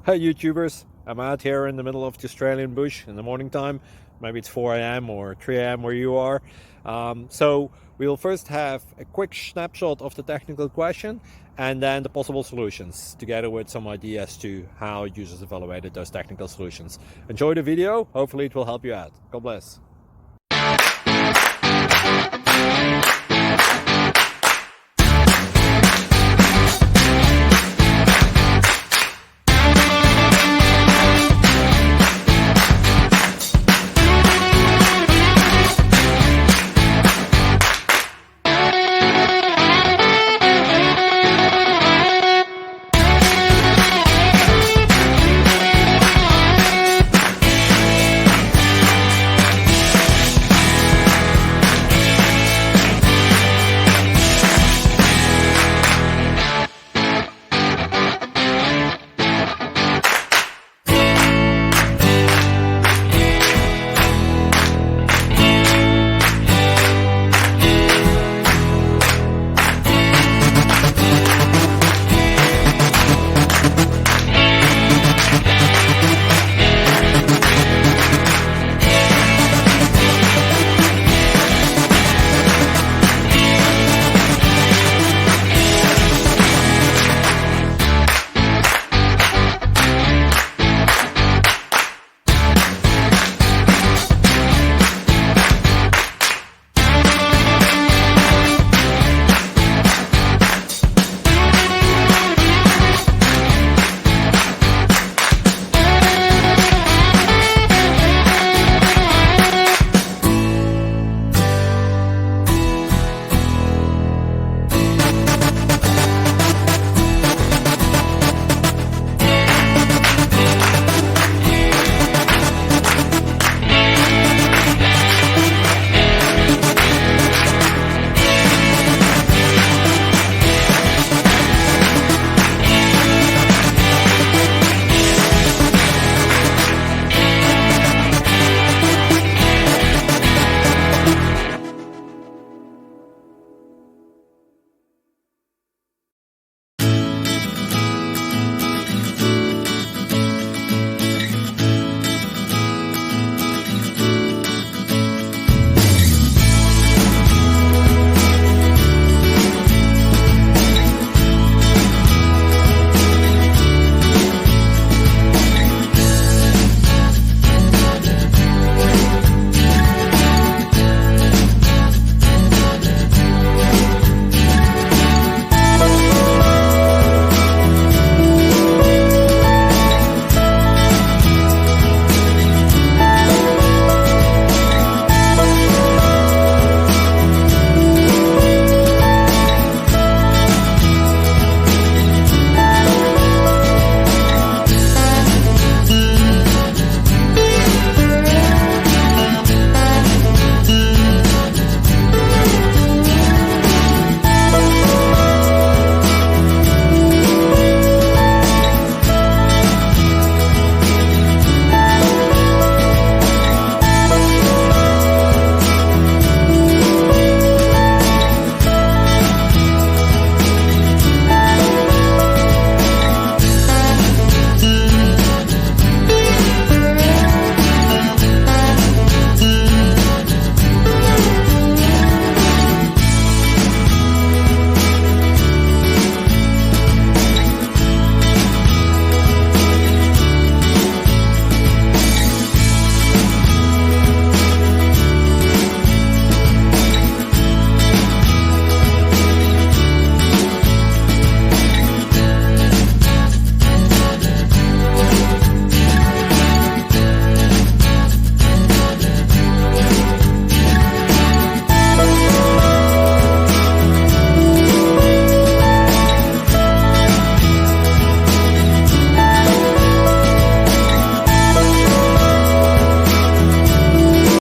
Hey YouTubers, I'm out here in the middle of the Australian bush in the morning time. Maybe it's 4 a.m. or 3 a.m. where you are. So we'll first have a quick snapshot of the technical question and then the possible solutions, together with some ideas to how users evaluated those technical solutions. Enjoy the video, hopefully it will help you out. God bless.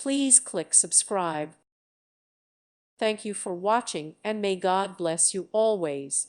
Please click subscribe. Thank you for watching, and may God bless you always.